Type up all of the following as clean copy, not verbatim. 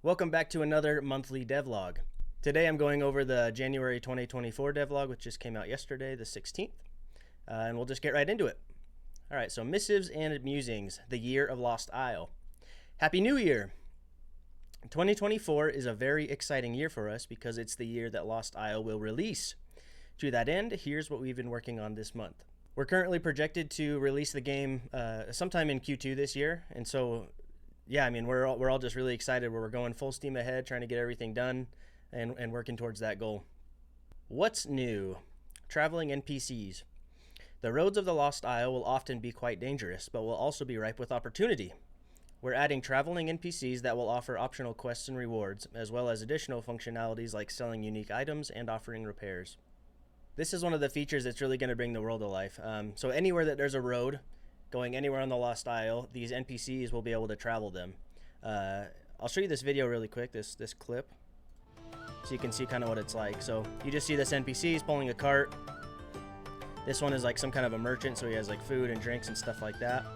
Welcome back to another monthly devlog. Today I'm going over the January 2024 devlog, which just came out yesterday, the 16th, and we'll just get right into it. All right, so Missives and Musings, the Year of Lost Isle. Happy New Year! 2024 is a very exciting year for us because it's the year that Lost Isle will release. To that end, here's what we've been working on this month. We're currently projected to release the game sometime in Q2 this year, and so yeah, I mean, we're all just really excited. We're going full steam ahead, trying to get everything done and working towards that goal. What's new? Traveling NPCs. The roads of the Lost Isle will often be quite dangerous, but will also be ripe with opportunity. We're adding traveling NPCs that will offer optional quests and rewards, as well as additional functionalities like selling unique items and offering repairs. This is one of the features that's really going to bring the world to life. So anywhere that there's a road, going anywhere on the Lost Isle, these NPCs will be able to travel them. I'll show you this video really quick, this clip, so you can see kind of what it's like. So you just see this NPC is pulling a cart. This one is like some kind of a merchant, so he has like food and drinks and stuff like that.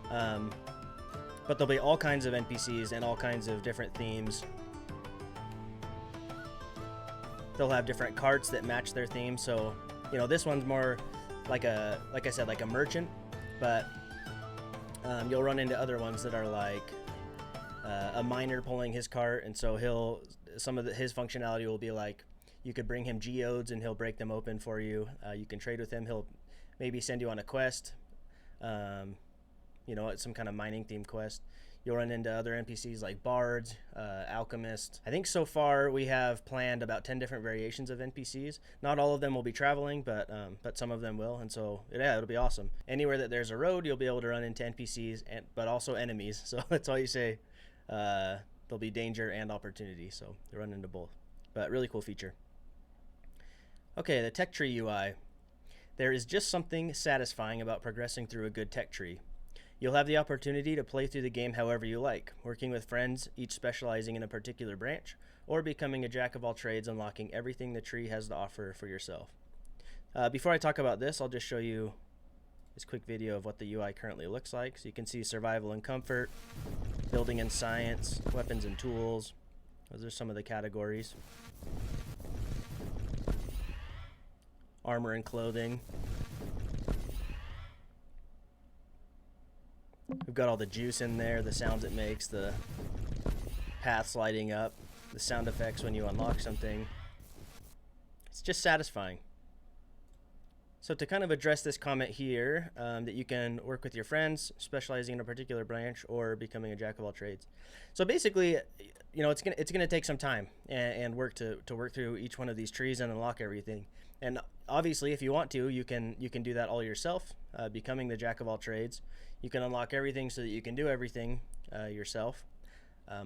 But there'll be all kinds of NPCs and all kinds of different themes. They'll have different carts that match their theme. So, you know, this one's more like I said, like a merchant, but you'll run into other ones that are like a miner pulling his cart, and so his functionality will be like you could bring him geodes and he'll break them open for you. You can trade with him. He'll maybe send you on a quest, you know, some kind of mining themed quest. You'll run into other NPCs like bards, alchemists. I think so far we have planned about 10 different variations of NPCs. Not all of them will be traveling, but some of them will, and so yeah, it'll be awesome. Anywhere that there's a road, you'll be able to run into NPCs, but also enemies. So that's all you say. There'll be danger and opportunity, so you run into both. But really cool feature. Okay, the tech tree UI. There is just something satisfying about progressing through a good tech tree. You'll have the opportunity to play through the game however you like, working with friends, each specializing in a particular branch, or becoming a jack of all trades, unlocking everything the tree has to offer for yourself. Before I talk about this, I'll just show you this quick video of what the UI currently looks like. So you can see survival and comfort, building and science, weapons and tools. Those are some of the categories. Armor and clothing. We've got all the juice in there, the sounds it makes, the paths lighting up, the sound effects when you unlock something. It's just satisfying. So to kind of address this comment here, that you can work with your friends, specializing in a particular branch, or becoming a jack of all trades. So basically, you know, it's gonna take some time and work to work through each one of these trees and unlock everything. And obviously, if you want to, you can do that all yourself, becoming the jack of all trades. You can unlock everything so that you can do everything yourself.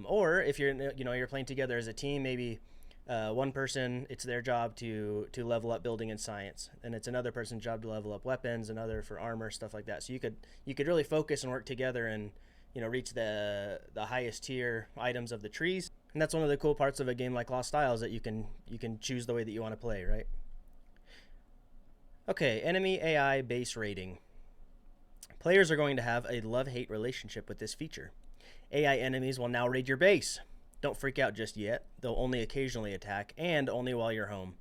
Or if you're playing together as a team, maybe one person, it's their job to level up building and science, and it's another person's job to level up weapons, another for armor, stuff like that. So you could really focus and work together and, you know, reach the highest tier items of the trees. And that's one of the cool parts of a game like Lost Isle, is that you can choose the way that you want to play, right? Okay, enemy AI base rating. Players are going to have a love-hate relationship with this feature. AI enemies will now raid your base. Don't freak out just yet. They'll only occasionally attack, and only while you're home.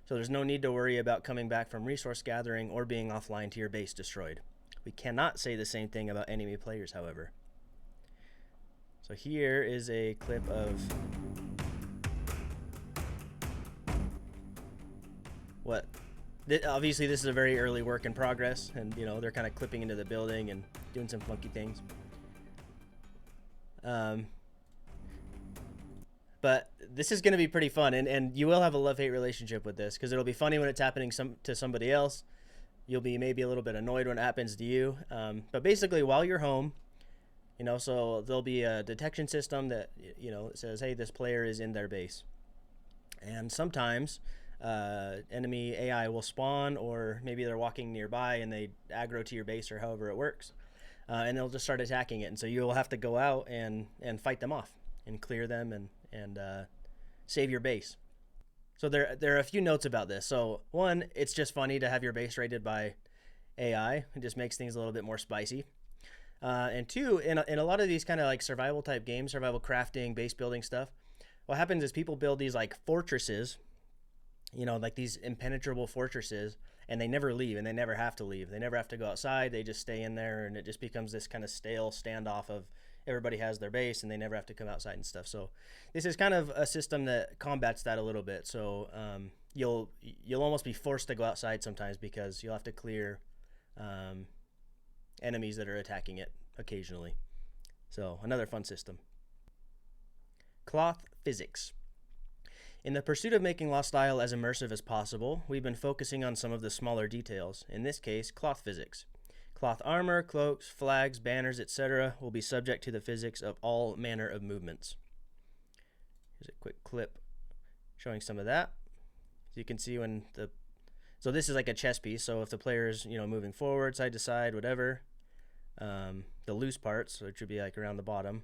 So there's no need to worry about coming back from resource gathering or being offline to your base destroyed. We cannot say the same thing about enemy players, however. So here is a clip of what... Obviously, this is a very early work in progress, and you know, they're kind of clipping into the building and doing some funky things. But this is going to be pretty fun, and you will have a love-hate relationship with this, because it'll be funny when it's happening to somebody else. You'll be maybe a little bit annoyed when it happens to you. But basically, while you're home, you know, so there'll be a detection system that, you know, says, hey, this player is in their base. And sometimes enemy AI will spawn, or maybe they're walking nearby and they aggro to your base, or however it works, and they'll just start attacking it, and so you'll have to go out and fight them off and clear them and save your base. So there are a few notes about this. So one, it's just funny to have your base raided by AI. It just makes things a little bit more spicy. And two, in a lot of these kind of like survival type games, survival crafting, base building stuff, what happens is people build these like fortresses, like these impenetrable fortresses, and they never leave and they never have to leave. They never have to go outside. They just stay in there, and it just becomes this kind of stale standoff of everybody has their base and they never have to come outside and stuff. So this is kind of a system that combats that a little bit. So you'll almost be forced to go outside sometimes because you'll have to clear enemies that are attacking it occasionally. So another fun system. Cloth physics. In the pursuit of making Lost Isle as immersive as possible, we've been focusing on some of the smaller details, in this case, cloth physics. Cloth armor, cloaks, flags, banners, etc. will be subject to the physics of all manner of movements. Here's a quick clip showing some of that. So you can see so this is like a chess piece, so if the player is, moving forward, side to side, whatever, the loose parts, which would be like around the bottom,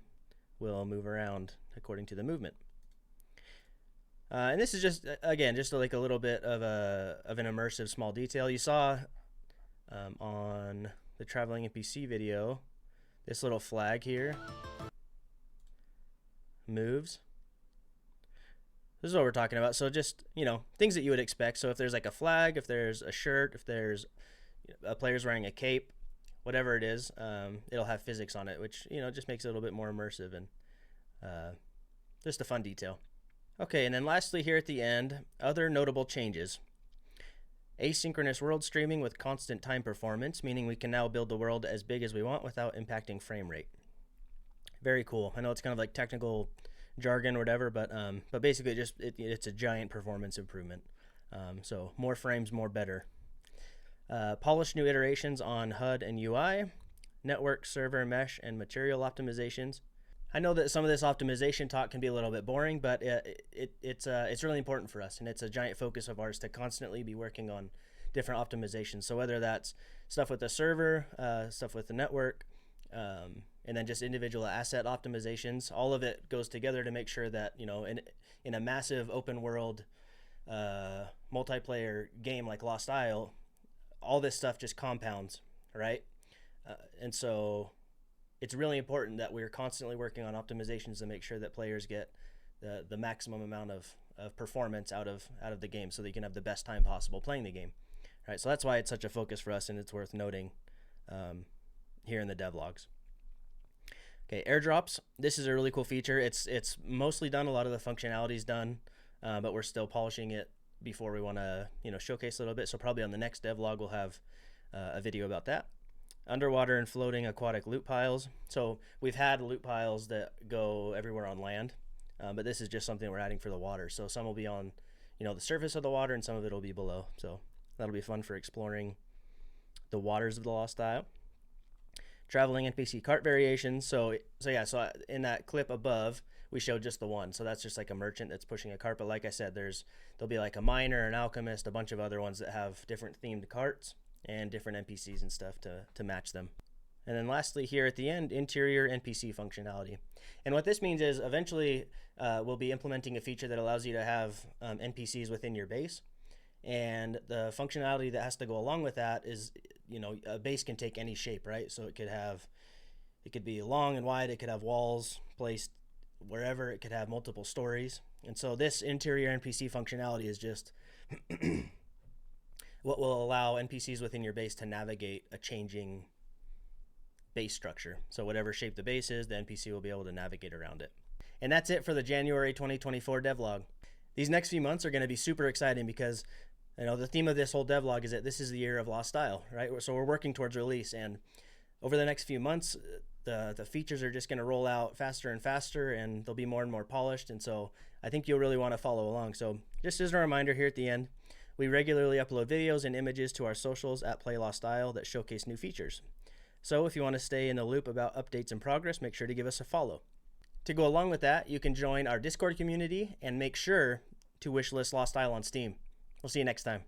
will move around according to the movement. And this is just, again, just like a little bit of an immersive small detail. You saw on the traveling NPC video, this little flag here moves. This is what we're talking about. So just, things that you would expect. So if there's like a flag, if there's a shirt, if there's a player's wearing a cape, whatever it is, it'll have physics on it, which, just makes it a little bit more immersive and just a fun detail. Okay, and then lastly here at the end, other notable changes. Asynchronous world streaming with constant time performance, meaning we can now build the world as big as we want without impacting frame rate. Very cool. I know it's kind of like technical jargon or whatever, but basically it's a giant performance improvement. So more frames, more better. Polished new iterations on HUD and UI, network, server, mesh, and material optimizations. I know that some of this optimization talk can be a little bit boring, but it's really important for us, and it's a giant focus of ours to constantly be working on different optimizations. So whether that's stuff with the server, stuff with the network, and then just individual asset optimizations, all of it goes together to make sure that, in a massive open world multiplayer game like Lost Isle, all this stuff just compounds, right? And so it's really important that we're constantly working on optimizations to make sure that players get the maximum amount of performance out of the game, so that you can have the best time possible playing the game. Right? So that's why it's such a focus for us, and it's worth noting here in the devlogs. Okay, airdrops. This is a really cool feature. It's mostly done. A lot of the functionality is done, but we're still polishing it before we want to showcase a little bit. So probably on the next devlog we'll have a video about that. Underwater and floating aquatic loot piles. So we've had loot piles that go everywhere on land, but this is just something we're adding for the water. So some will be on, the surface of the water, and some of it will be below. So that'll be fun for exploring the waters of the Lost Isle. Traveling NPC cart variations. So in that clip above, we showed just the one. So that's just like a merchant that's pushing a cart. But like I said, there'll be like a miner, an alchemist, a bunch of other ones that have different themed carts and different NPCs and stuff to match them. And then lastly here at the end, interior NPC functionality. And what this means is eventually we'll be implementing a feature that allows you to have NPCs within your base. And the functionality that has to go along with that is, a base can take any shape, right? So it could be long and wide, it could have walls placed wherever, it could have multiple stories. And so this interior NPC functionality is just what will allow NPCs within your base to navigate a changing base structure. So whatever shape the base is, the NPC will be able to navigate around it. And that's it for the January 2024 devlog. These next few months are going to be super exciting because the theme of this whole devlog is that this is the year of Lost Isle, right? So we're working towards release, and over the next few months, the features are just going to roll out faster and faster, and they'll be more and more polished. And so I think you'll really want to follow along. So just as a reminder here at the end, we regularly upload videos and images to our socials at Play Lost Isle that showcase new features. So if you want to stay in the loop about updates and progress, make sure to give us a follow. To go along with that, you can join our Discord community and make sure to wishlist Lost Isle on Steam. We'll see you next time.